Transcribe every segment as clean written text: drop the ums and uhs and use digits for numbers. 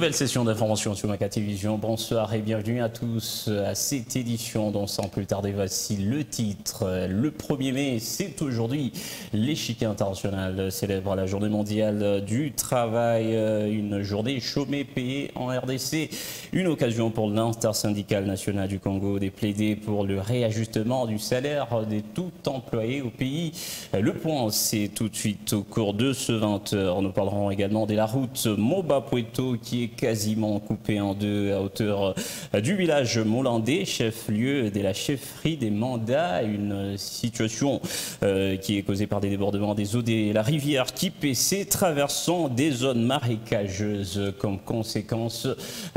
Nouvelle session d'information sur Maca Télévision. Bonsoir et bienvenue à tous à cette édition dont sans plus tarder voici le titre. Le 1er mai, c'est aujourd'hui. L'échiquier international célèbre la journée mondiale du travail. Une journée chômée payée en RDC. Une occasion pour l'intersyndicale nationale du Congo de plaider pour le réajustement du salaire de tout employé au pays. Le point, c'est tout de suite au cours de ce 20h. Nous parlerons également de la route Moba-Pueto qui est quasiment coupée en deux à hauteur du village Molandé, chef-lieu de la chefferie des mandats. Une situation qui est causée par des débordements des eaux de la rivière Kipessé, traversant des zones marécageuses. Comme conséquence,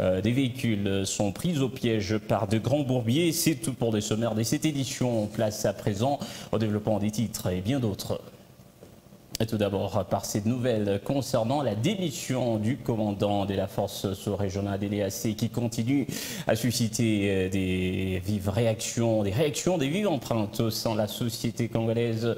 des véhicules sont pris au piège par de grands bourbiers. C'est tout pour des sommaires de cette édition. Place à présent au développement des titres et bien d'autres. Et tout d'abord par cette nouvelle concernant la démission du commandant de la force sous-régionale de l'EAC qui continue à susciter des vives réactions, des vives empreintes au sein de la société congolaise.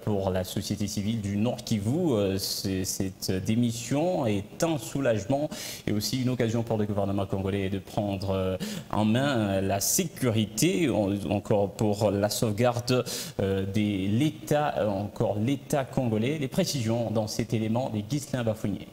Pour la société civile du Nord Kivu, cette démission est un soulagement et aussi une occasion pour le gouvernement congolais de prendre en main la sécurité, encore pour la sauvegarde de l'État, encore l'État congolais. Les précisions dans cet élément des Ghislain Bafouinier.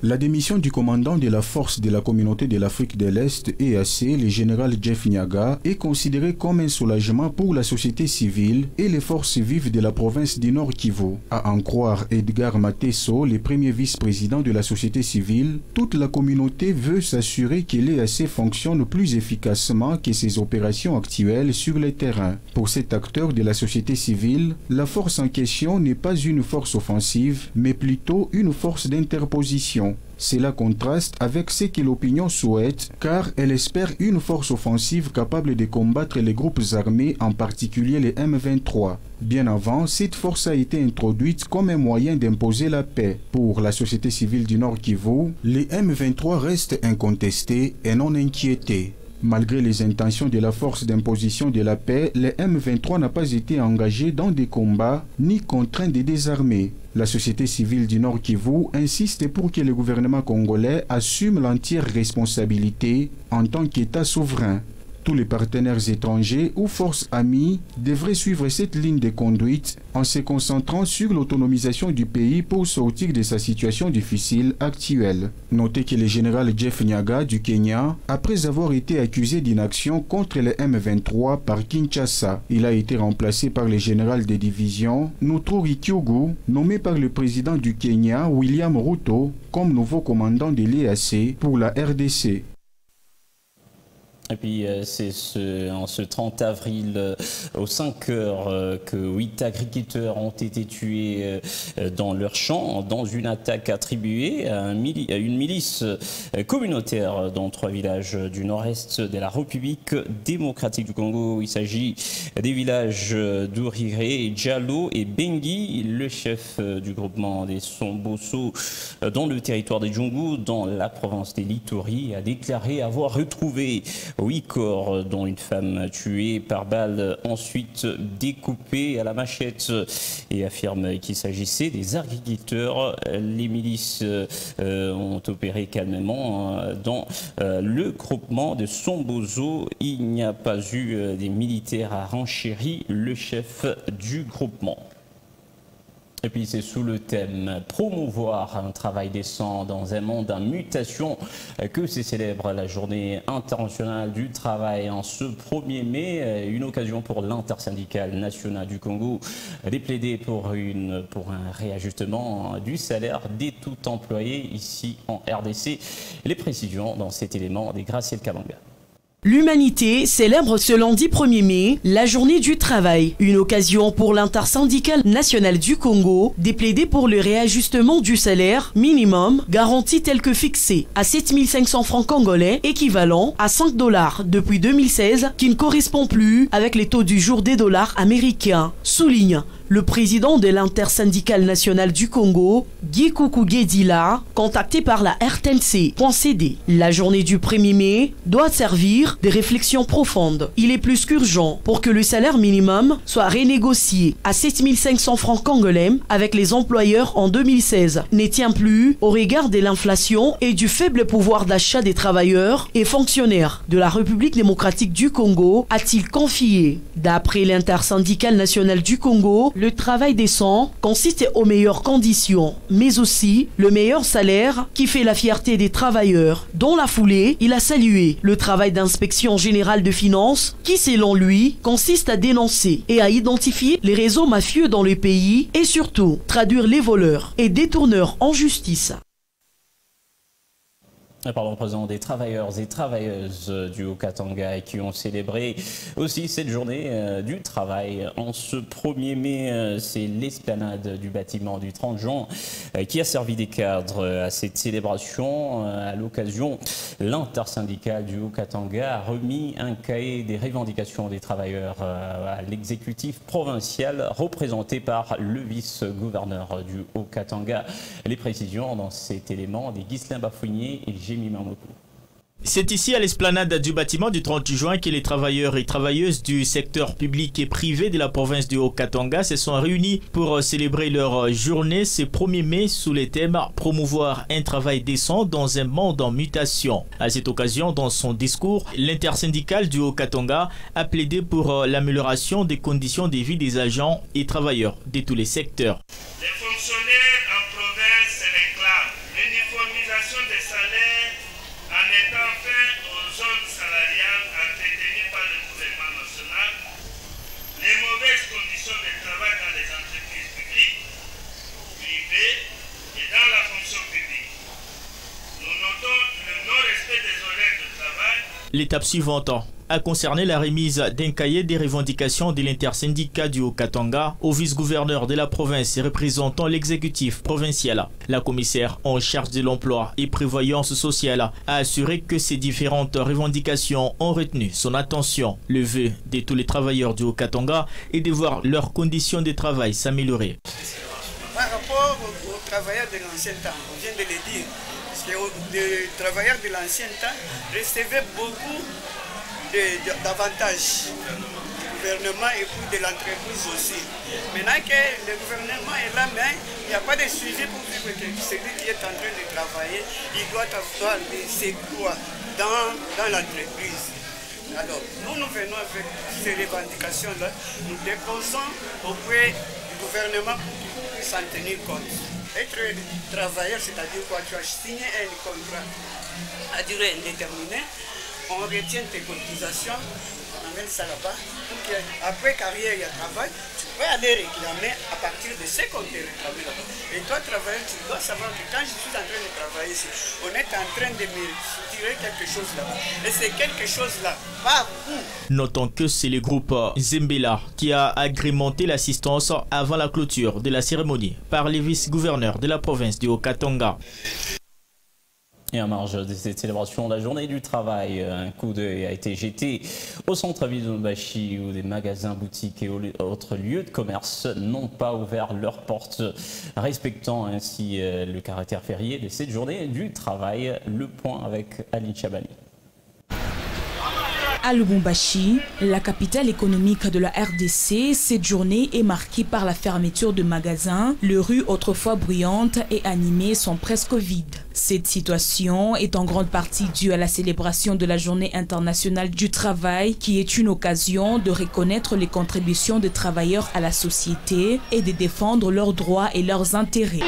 La démission du commandant de la force de la communauté de l'Afrique de l'Est, EAC, le général Jeff Nyaga, est considérée comme un soulagement pour la société civile et les forces vives de la province du Nord Kivu. À en croire Edgar Mateso, le premier vice-président de la société civile, toute la communauté veut s'assurer que l'EAC fonctionne plus efficacement que ses opérations actuelles sur le terrain. Pour cet acteur de la société civile, la force en question n'est pas une force offensive, mais plutôt une force d'interposition. Cela contraste avec ce que l'opinion souhaite, car elle espère une force offensive capable de combattre les groupes armés, en particulier les M23. Bien avant, cette force a été introduite comme un moyen d'imposer la paix. Pour la société civile du Nord Kivu, les M23 restent incontestés et non inquiétés. Malgré les intentions de la force d'imposition de la paix, les M23 n'a pas été engagé dans des combats ni contraint de désarmer. La société civile du Nord Kivu insiste pour que le gouvernement congolais assume l'entière responsabilité en tant qu'État souverain. Tous les partenaires étrangers ou forces amies devraient suivre cette ligne de conduite en se concentrant sur l'autonomisation du pays pour sortir de sa situation difficile actuelle. Notez que le général Jeff Nyaga du Kenya, après avoir été accusé d'inaction contre les M23 par Kinshasa, il a été remplacé par le général des divisions Nuturi Kyugu, nommé par le président du Kenya William Ruto comme nouveau commandant de l'EAC pour la RDC. Et puis c'est en ce 30 avril aux 5 heures que 8 agriculteurs ont été tués dans leur champ dans une attaque attribuée à une milice communautaire dans 3 villages du nord-est de la République démocratique du Congo. Il s'agit des villages d'Ourire, Djalo et Bengi. Le chef du groupement des Somboso dans le territoire des Djungu, dans la province des Litori, a déclaré avoir retrouvé 8 corps, dont une femme tuée par balle, ensuite découpée à la machette, et affirme qu'il s'agissait des agriculteurs. Les milices ont opéré calmement dans le groupement de Sombozo. Il n'y a pas eu des militaires à renchérir, le chef du groupement. Et puis c'est sous le thème « Promouvoir un travail décent dans un monde en mutation » que se célèbre la journée internationale du travail en ce 1er mai. Une occasion pour l'intersyndicale nationale du Congo de plaider pour un réajustement du salaire des tout employés ici en RDC. Les précisions dans cet élément des Graciel Kalanga. L'humanité célèbre ce lundi 1er mai la journée du travail, une occasion pour l'intersyndicale nationale du Congo de plaider pour le réajustement du salaire minimum garanti tel que fixé à 7 500 francs congolais, équivalent à 5 $ depuis 2016, qui ne correspond plus avec les taux du jour des dollars américains, souligne Le président de l'intersyndicale nationale du Congo, Guy Koukougué-Dila, contacté par la RTNC.cd. La journée du 1er mai doit servir des réflexions profondes. Il est plus qu'urgent pour que le salaire minimum soit renégocié à 7 500 francs congolais avec les employeurs en 2016. Ne tient plus au regard de l'inflation et du faible pouvoir d'achat des travailleurs et fonctionnaires de la République démocratique du Congo, a-t-il confié. D'après l'intersyndicale nationale du Congo, le travail décent consiste aux meilleures conditions, mais aussi le meilleur salaire qui fait la fierté des travailleurs. Dans la foulée, il a salué le travail d'inspection générale de finances qui, selon lui, consiste à dénoncer et à identifier les réseaux mafieux dans le pays et surtout traduire les voleurs et détourneurs en justice. Parlons présent des travailleurs et travailleuses du Haut-Katanga qui ont célébré aussi cette journée du travail. En ce 1er mai, c'est l'esplanade du bâtiment du 30 juin qui a servi des cadres à cette célébration. À l'occasion, l'intersyndicale du Haut-Katanga a remis un cahier des revendications des travailleurs à l'exécutif provincial représenté par le vice-gouverneur du Haut-Katanga. Les précisions dans cet élément des Ghislain Bafouinier et C'est ici à l'esplanade du bâtiment du 30 juin que les travailleurs et travailleuses du secteur public et privé de la province du Haut-Katanga se sont réunis pour célébrer leur journée ce 1er mai sous le thème « Promouvoir un travail décent dans un monde en mutation ». À cette occasion, dans son discours, l'intersyndicale du Haut-Katanga a plaidé pour l'amélioration des conditions de vie des agents et travailleurs de tous les secteurs. Les fonctionnaires en province réclament l'uniformisation des salaires en étant fin aux zones salariales entretenues par le gouvernement national, les mauvaises conditions de travail dans les entreprises publiques, privées et dans la fonction publique. Nous notons le non-respect des horaires de travail. L'étape suivante a concerné la remise d'un cahier des revendications de l'intersyndicat du Haut-Katanga au vice-gouverneur de la province représentant l'exécutif provincial. La commissaire en charge de l'emploi et prévoyance sociale a assuré que ces différentes revendications ont retenu son attention. Le vœu de tous les travailleurs du Haut-Katanga est de voir leurs conditions de travail s'améliorer. Par rapport aux travailleurs de l'ancien temps, on vient de le dire, parce que les travailleurs de l'ancien temps recevaient beaucoup d'avantages du gouvernement et puis de l'entreprise aussi. Maintenant que le gouvernement est là, mais il n'y a pas de suivi pour vivre que celui qui est en train de travailler, il doit avoir des secours dans l'entreprise. Alors, nous venons avec ces revendications-là, nous déposons auprès du gouvernement pour qu'il puisse en tenir compte. Être travailleur, c'est-à-dire quoi? Tu as signé un contrat à durée indéterminée, on retient tes cotisations, on amène ça là-bas, pour qu'après carrière, il y a travail, tu peux aller réclamer à partir de ce qu'on t'a réclamé là-bas. Et toi, travailleur, tu dois savoir que quand je suis en train de travailler ici, on est en train de me tirer quelque chose là-bas. Et c'est quelque chose-là, pas où. Notons que c'est le groupe Zembela qui a agrémenté l'assistance avant la clôture de la cérémonie par les vice-gouverneurs de la province du Haut-Katanga. Et en marge de cette célébration, la journée du travail, un coup d'œil a été jeté au centre-ville de Lubumbashi où des magasins, boutiques et autres lieux de commerce n'ont pas ouvert leurs portes, respectant ainsi le caractère férié de cette journée du travail. Le point avec Aline Chabani. À Lubumbashi, la capitale économique de la RDC, cette journée est marquée par la fermeture de magasins. Les rues autrefois bruyantes et animées sont presque vides. Cette situation est en grande partie due à la célébration de la Journée internationale du travail, qui est une occasion de reconnaître les contributions des travailleurs à la société et de défendre leurs droits et leurs intérêts.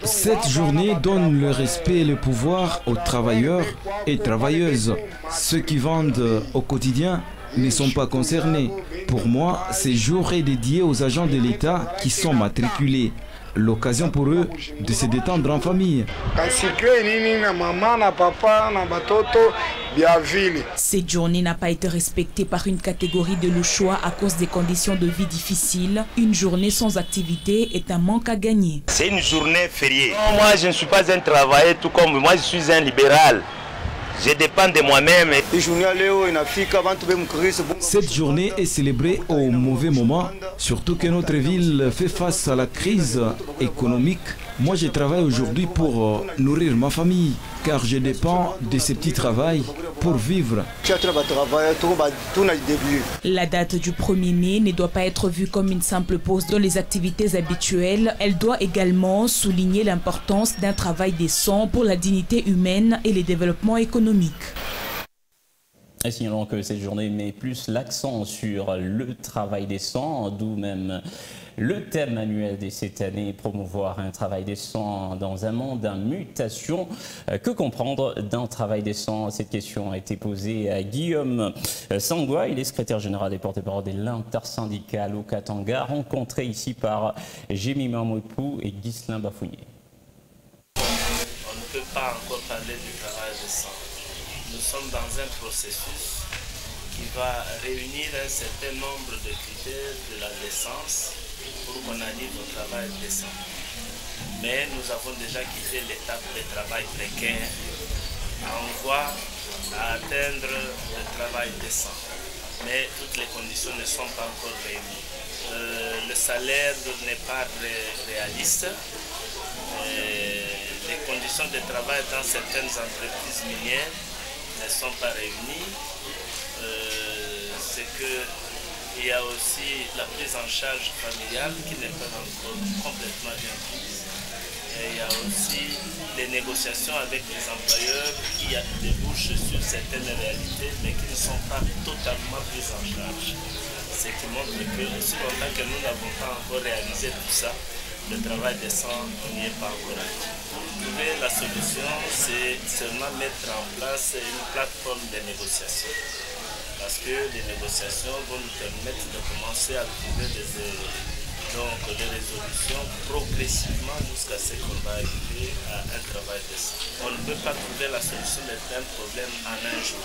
Cette journée donne le respect et le pouvoir aux travailleurs et travailleuses. Ceux qui vendent au quotidien ne sont pas concernés. Pour moi, ce jour est dédié aux agents de l'État qui sont matriculés. L'occasion pour eux de se détendre en famille. Cette journée n'a pas été respectée par une catégorie de Louchois à cause des conditions de vie difficiles. Une journée sans activité est un manque à gagner. C'est une journée fériée. Non, moi, je ne suis pas un travailleur tout comme moi, je suis un libéral. Je dépends de moi-même. Cette journée est célébrée au mauvais moment, surtout que notre ville fait face à la crise économique. Moi, je travaille aujourd'hui pour nourrir ma famille, car je dépends de ces petits travails pour vivre. La date du 1er mai ne doit pas être vue comme une simple pause dans les activités habituelles. Elle doit également souligner l'importance d'un travail décent pour la dignité humaine et le développement économique. Et signalons que cette journée met plus l'accent sur le travail décent, d'où même le thème annuel de cette année, promouvoir un travail décent dans un monde en mutation. Que comprendre d'un travail décent? Cette question a été posée à Guillaume Sangwa, il est secrétaire général et porte-parole de l'intersyndicale au Katanga, rencontré ici par Jémi Mamoupou et Ghislain Bafounier. On ne peut pas encore parler du travail décent. Nous sommes dans un processus qui va réunir un certain nombre de critères de la décence pour qu'on arrive au travail décent. Mais nous avons déjà quitté l'étape de travail précaire. On voit à atteindre le travail décent. Mais toutes les conditions ne sont pas encore réunies. Le salaire n'est pas réaliste. Les conditions de travail dans certaines entreprises minières ne sont pas réunies. C'est qu'il y a aussi la prise en charge familiale qui n'est pas encore complètement bien prise. Et il y a aussi les négociations avec les employeurs qui débouchent sur certaines réalités mais qui ne sont pas totalement prises en charge. Ce qui montre que aussi longtemps que nous n'avons pas encore réalisé tout ça, le travail décent, on n'y est pas encore arrivé. Trouver la solution, c'est seulement mettre en place une plateforme de négociation. Parce que les négociations vont nous permettre de commencer à trouver des résolutions progressivement jusqu'à ce qu'on va arriver à un travail décent. On ne peut pas trouver la solution d'un problème en un jour.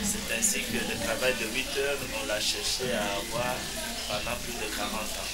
C'est ainsi que le travail de 8 heures, on l'a cherché à avoir pendant plus de 40 ans.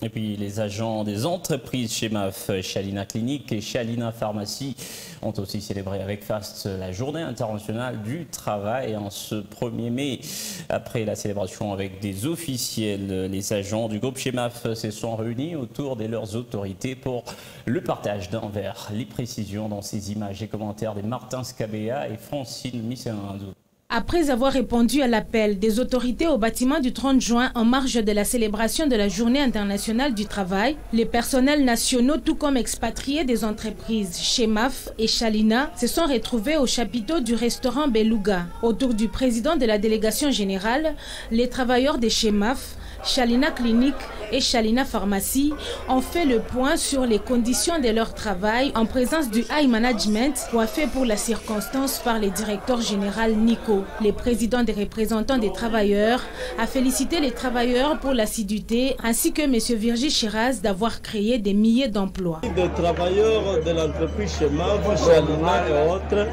Et puis les agents des entreprises Chemaf, Chalina Clinique et Chalina Pharmacie ont aussi célébré avec FAST la journée internationale du travail en ce 1er mai. Après la célébration avec des officiels, les agents du groupe Chemaf se sont réunis autour de leurs autorités pour le partage d'un verre. Les précisions dans ces images et commentaires de Martin Scabea et Francine Misserandou. Après avoir répondu à l'appel des autorités au bâtiment du 30 juin en marge de la célébration de la Journée internationale du travail, les personnels nationaux tout comme expatriés des entreprises Chemaf et Chalina se sont retrouvés au chapiteau du restaurant Beluga. Autour du président de la délégation générale, les travailleurs de Chemaf, Chalina Clinique et Chalina Pharmacie ont fait le point sur les conditions de leur travail en présence du high management coiffé pour la circonstance par le directeur général Nico. Le président des représentants des travailleurs a félicité les travailleurs pour l'assiduité ainsi que M. Virgile Chiraz d'avoir créé des milliers d'emplois. Les travailleurs de l'entreprise Chemaf, Chalina et autres,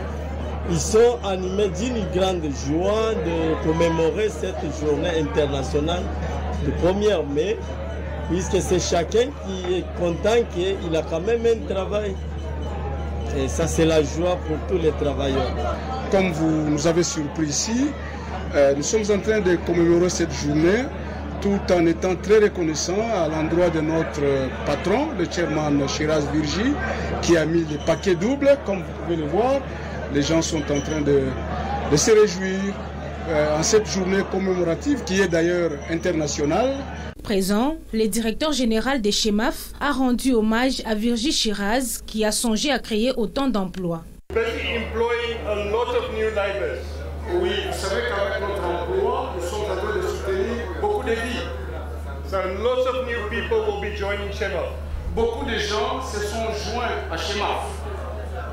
ils sont animés d'une grande joie de commémorer cette journée internationale du 1er mai, puisque c'est chacun qui est content qu'il a quand même un travail. Et ça, c'est la joie pour tous les travailleurs. Comme vous nous avez surpris ici, nous sommes en train de commémorer cette journée tout en étant très reconnaissants à l'endroit de notre patron, le chairman Chiraz Virgi, qui a mis les paquets doubles, comme vous pouvez le voir. Les gens sont en train de se réjouir en cette journée commémorative qui est d'ailleurs internationale. Présent, le directeur général des Chemaf a rendu hommage à Virgile Chiraz qui a songé à créer autant d'emplois. Oui, vous savez qu'avec notre emploi, nous sommes en train de soutenir beaucoup de vies. Beaucoup de gens se sont joints à Chemaf.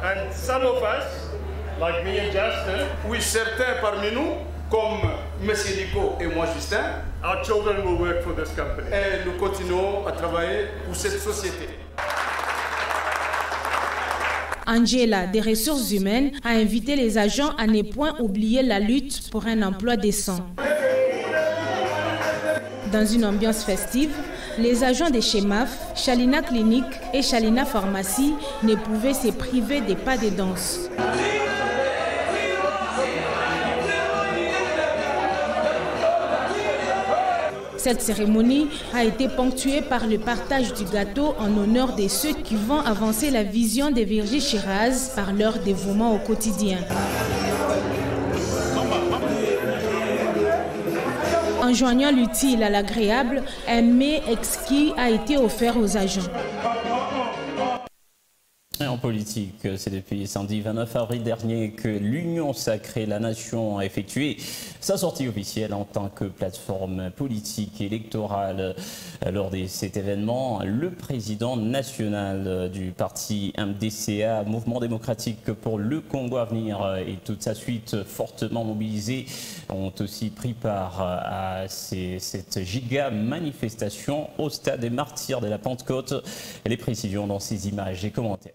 And some of us, like me and Justin, oui, certains parmi nous, comme M. Nico et moi Justin, our children will work for this company. Et nous continuons à travailler pour cette société. Angela, des ressources humaines, a invité les agents à ne point oublier la lutte pour un emploi décent. Dans une ambiance festive, les agents des Chemaf, Chalina Clinique et Chalina Pharmacie ne pouvaient se priver des pas de danse. Cette cérémonie a été ponctuée par le partage du gâteau en honneur de ceux qui vont avancer la vision de Virgile Shiraz par leur dévouement au quotidien. En joignant l'utile à l'agréable, un mets exquis a été offert aux agents. Et en politique, c'est depuis samedi 29 avril dernier que l'Union Sacrée La Nation a effectué sa sortie officielle en tant que plateforme politique électorale. Lors de cet événement, le président national du parti MDCA, Mouvement démocratique pour le Congo à venir, et toute sa suite fortement mobilisée, ont aussi pris part à cette giga manifestation au stade des Martyrs de la Pentecôte. Les précisions dans ces images et commentaires.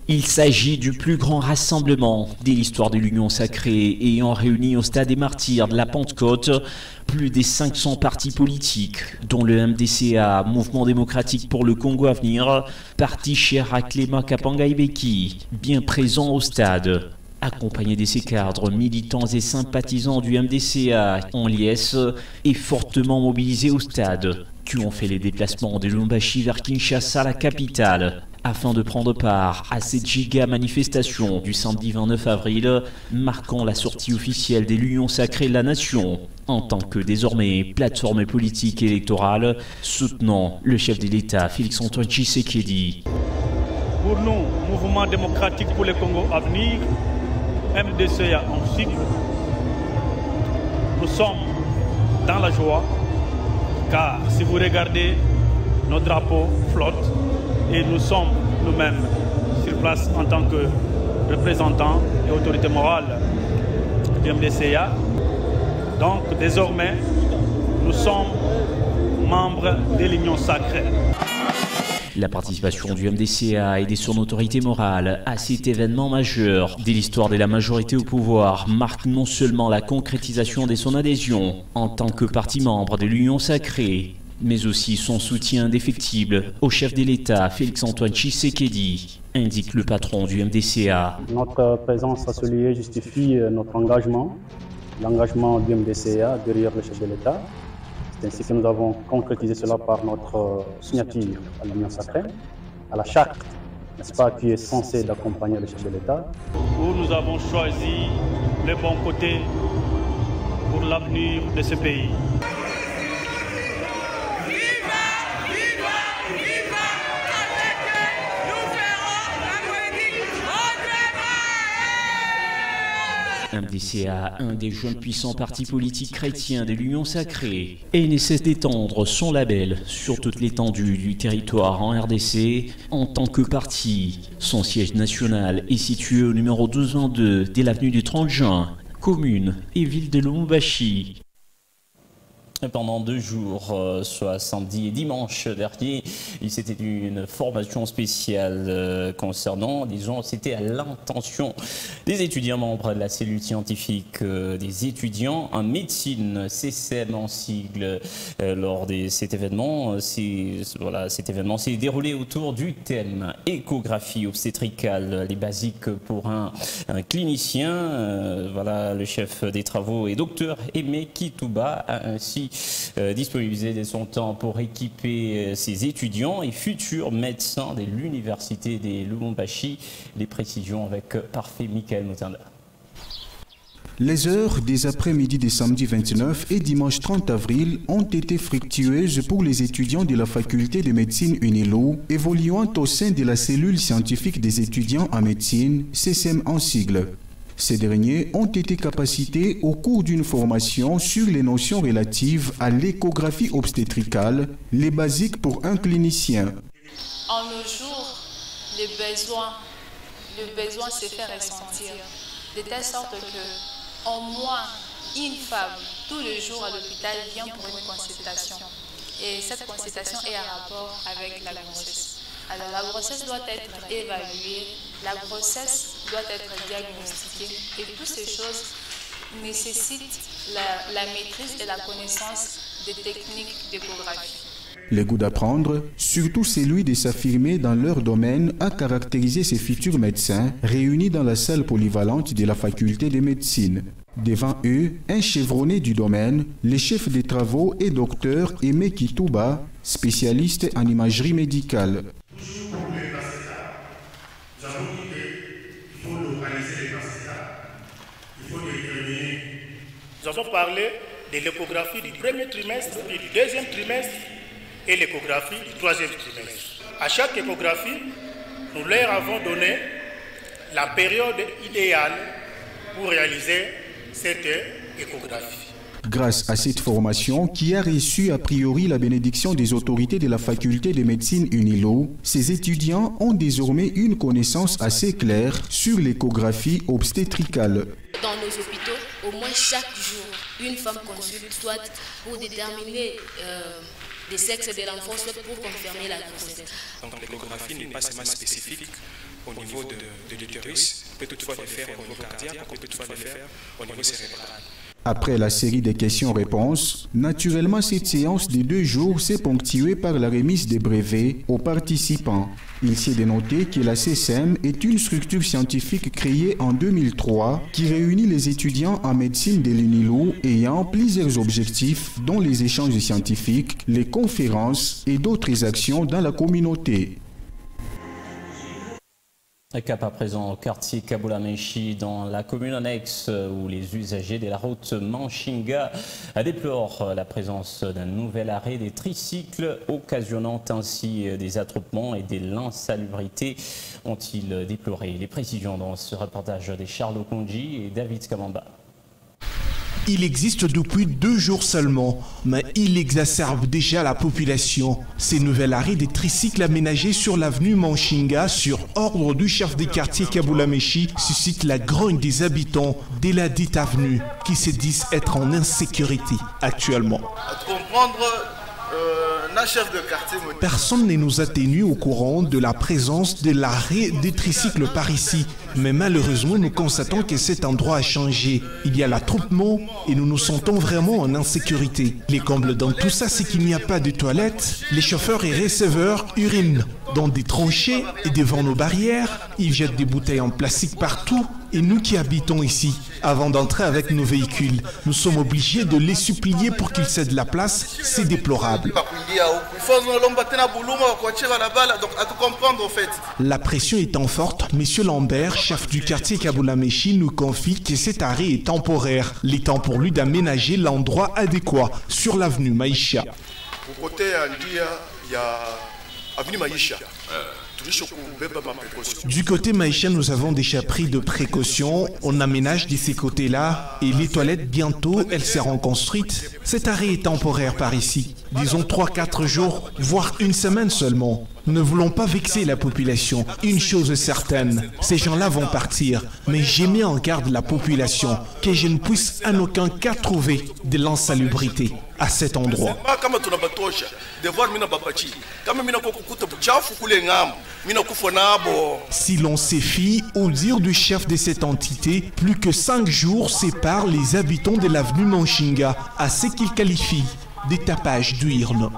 Il s'agit du plus grand rassemblement de l'histoire de l'Union Sacrée ayant réuni au stade des Martyrs de la Pentecôte plus de 500 partis politiques, dont le MDCA, Mouvement démocratique pour le Congo à venir, parti cher à Clément Kapanga Ibeki, bien présent au stade. Accompagné de ses cadres, militants et sympathisants du MDCA en liesse et fortement mobilisés au stade, qui ont fait les déplacements de Lubumbashi vers Kinshasa, la capitale, afin de prendre part à cette giga manifestation du samedi 29 avril, marquant la sortie officielle de l'Union Sacrée La Nation, en tant que désormais plateforme politique électorale soutenant le chef de l'État Félix-Antoine Tshisekedi. Pour nous, Mouvement démocratique pour le Congo à venir, MDCA en cycle, nous sommes dans la joie, car si vous regardez, nos drapeaux flottent et nous sommes nous-mêmes sur place en tant que représentants et autorités morales du MDCA. Donc désormais, nous sommes membres de l'Union Sacrée. La participation du MDCA et de son autorité morale à cet événement majeur de l'histoire de la majorité au pouvoir marque non seulement la concrétisation de son adhésion en tant que parti membre de l'Union Sacrée, mais aussi son soutien indéfectible au chef de l'État Félix-Antoine Tshisekedi, indique le patron du MDCA. Notre présence à ce lieu justifie notre engagement, l'engagement du MDCA derrière le chef de l'État. C'est ainsi que nous avons concrétisé cela par notre signature à l'Union Sacrée, à la charte, n'est-ce pas, qui est censée d'accompagner le chef de l'État. Où nous avons choisi le bon côté pour l'avenir de ce pays. MDCA, un des jeunes puissants partis politiques chrétiens de l'Union Sacrée, et ne cesse d'étendre son label sur toute l'étendue du territoire en RDC en tant que parti. Son siège national est situé au numéro 202 de l'avenue du 30 juin, commune et ville de Lubumbashi. Pendant 2 jours, soit samedi et dimanche dernier, il s'était une formation spéciale concernant, disons, c'était à l'intention des étudiants membres de la cellule scientifique des étudiants en médecine, CCM en sigle. Lors de cet événement, cet événement s'est déroulé autour du thème échographie obstétricale, les basiques pour un clinicien. Voilà, le chef des travaux et docteur Aimé Kitouba a ainsi disponibiliser de son temps pour équiper ses étudiants et futurs médecins de l'université de Lubumbashi. Les précisions avec Parfait Michael Motanda. Les heures des après-midi des samedi 29 et dimanche 30 avril ont été fructueuses pour les étudiants de la faculté de médecine UNILO, évoluant au sein de la cellule scientifique des étudiants en médecine, CCM en sigle. Ces derniers ont été capacités au cours d'une formation sur les notions relatives à l'échographie obstétricale, les basiques pour un clinicien. En nos jours, le besoin se fait ressentir, de telle sorte que, au moins, une femme, tous les jours à l'hôpital, vient pour une consultation. Et cette consultation est en rapport avec la grossesse. Alors la grossesse doit être évaluée, la grossesse doit être diagnostiquée et toutes ces choses nécessitent la maîtrise et la connaissance des techniques d'échographie. Le goût d'apprendre, surtout celui de s'affirmer dans leur domaine, a caractérisé ces futurs médecins réunis dans la salle polyvalente de la faculté de médecine. Devant eux, un chevronné du domaine, le chef des travaux et docteur Aimé Kitouba, spécialiste en imagerie médicale. Nous avons parlé de l'échographie du premier trimestre et du deuxième trimestre et l'échographie du troisième trimestre. À chaque échographie, nous leur avons donné la période idéale pour réaliser cette échographie. Grâce à cette formation, qui a reçu a priori la bénédiction des autorités de la faculté de médecine UNILO, ces étudiants ont désormais une connaissance assez claire sur l'échographie obstétricale. Dans nos hôpitaux, au moins chaque jour, une femme consulte, soit pour déterminer le sexe de l'enfant, soit pour confirmer la grossesse. Donc l'échographie n'est pas seulement spécifique au niveau de l'utérus, on peut toutefois le faire au niveau cardiaque, on peut toutefois le faire au niveau cérébral. Après la série de questions-réponses, naturellement cette séance de 2 jours s'est ponctuée par la remise des brevets aux participants. Il s'est dénoté que la CSM est une structure scientifique créée en 2003 qui réunit les étudiants en médecine de l'UNILO ayant plusieurs objectifs dont les échanges scientifiques, les conférences et d'autres actions dans la communauté. Cap à présent au quartier Kabula-Meshi dans la commune annexe où les usagers de la route Manchinga déplorent la présence d'un nouvel arrêt des tricycles occasionnant ainsi des attroupements et de l'insalubrité, ont-ils déploré. Les précisions dans ce reportage de Charles Okonji et David Kamamba. Il existe depuis 2 jours seulement, mais il exacerbe déjà la population. Ces nouvel arrêt des tricycles aménagés sur l'avenue Manchinga, sur ordre du chef des quartiers Kabula-Meshi, suscitent la grogne des habitants de la dite avenue, qui se disent être en insécurité actuellement. Personne ne nous a tenus au courant de la présence de l'arrêt des tricycles par ici. Mais malheureusement, nous constatons que cet endroit a changé. Il y a l'attroupement et nous nous sentons vraiment en insécurité. Les combles dans tout ça, c'est qu'il n'y a pas de toilettes. Les chauffeurs et receveurs urinent dans des tranchées et devant nos barrières. Ils jettent des bouteilles en plastique partout. Et nous qui habitons ici, avant d'entrer avec nos véhicules, nous sommes obligés de les supplier pour qu'ils cèdent la place. C'est déplorable. La pression étant forte, M. Lambert, chef du quartier Kabula-Meshi, nous confie que cet arrêt est temporaire. Il est temps pour lui d'aménager l'endroit adéquat sur l'avenue Maïcha. Au côté Andia, il y a avenue Maïcha. Du côté Maïcha, nous avons déjà pris de précautions. On aménage de ces côtés-là et les toilettes, bientôt, elles seront construites. Cet arrêt est temporaire par ici. Disons 3-4 jours, voire 1 semaine seulement. Nous ne voulons pas vexer la population. Une chose est certaine, ces gens-là vont partir. Mais j'ai mis en garde la population que je ne puisse en aucun cas trouver de l'insalubrité à cet endroit. Si l'on se fie au dire du chef de cette entité, plus que 5 jours séparent les habitants de l'avenue Manchinga à ce qu'il qualifie des tapages d'urnes.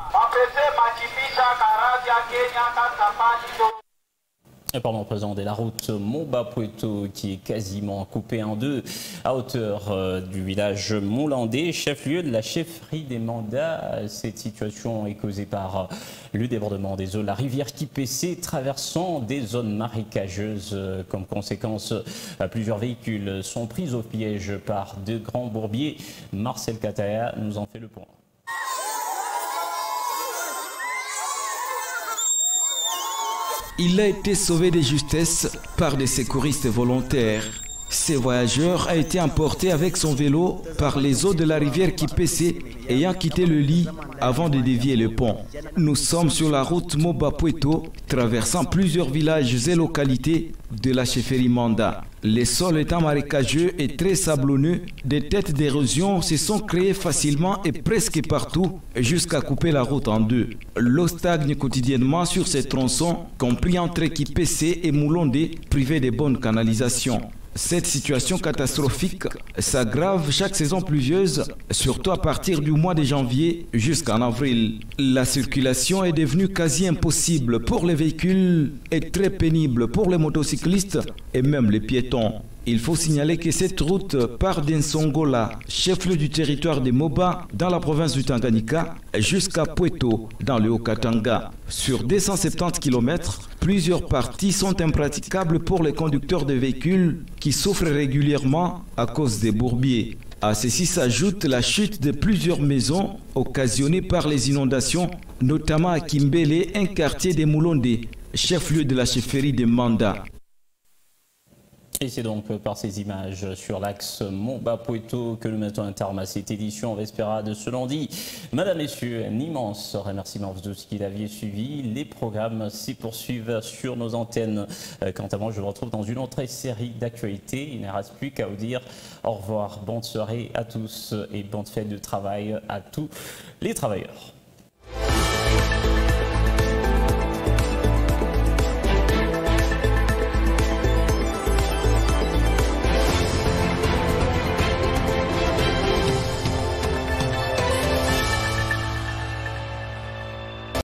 Pardon, présent de la route Moba-Pueto qui est quasiment coupée en 2 à hauteur du village Molandé, chef-lieu de la chefferie des mandats. Cette situation est causée par le débordement des eaux de la rivière Kipessé traversant des zones marécageuses. Comme conséquence, plusieurs véhicules sont pris au piège par de grands bourbiers. Marcel Kataya nous en fait le point. Il a été sauvé de justesse par des secouristes volontaires. Ce voyageur a été emporté avec son vélo par les eaux de la rivière Kipessé, ayant quitté le lit avant de dévier le pont. Nous sommes sur la route Moba-Pueto, traversant plusieurs villages et localités de la chefferie Manda. Les sols étant marécageux et très sablonneux, des têtes d'érosion se sont créées facilement et presque partout jusqu'à couper la route en 2. L'eau stagne quotidiennement sur ces tronçons, compris entre Kipessé et Moulondé, privés de bonnes canalisations. Cette situation catastrophique s'aggrave chaque saison pluvieuse, surtout à partir du mois de janvier jusqu'en avril. La circulation est devenue quasi impossible pour les véhicules et très pénible pour les motocyclistes et même les piétons. Il faut signaler que cette route part d'Nsongola, chef-lieu du territoire des Moba, dans la province du Tanganyika, jusqu'à Pweto, dans le Haut-Katanga. Sur 270 km, plusieurs parties sont impraticables pour les conducteurs de véhicules qui souffrent régulièrement à cause des bourbiers. À ceci s'ajoute la chute de plusieurs maisons occasionnée par les inondations, notamment à Kimbele, un quartier des Moulondé, chef-lieu de la chefferie de Manda. Et c'est donc par ces images sur l'axe Moba-Pweto que nous mettons un terme à cette édition Vespera de ce lundi. Madame, Messieurs, un immense remerciement pour tout ce qu'il aviez suivi. Les programmes s'y poursuivent sur nos antennes. Quant à moi, je vous retrouve dans une autre série d'actualités. Il ne reste plus qu'à vous dire au revoir. Bonne soirée à tous et bonne fête de travail à tous les travailleurs.